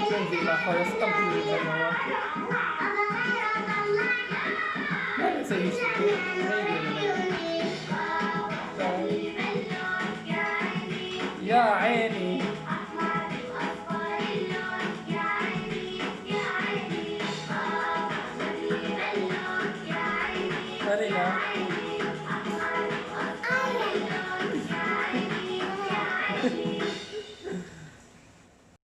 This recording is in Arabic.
Hindi na kaya sa tampilin na mga. Sa isip ko, يا عيني Sorry na.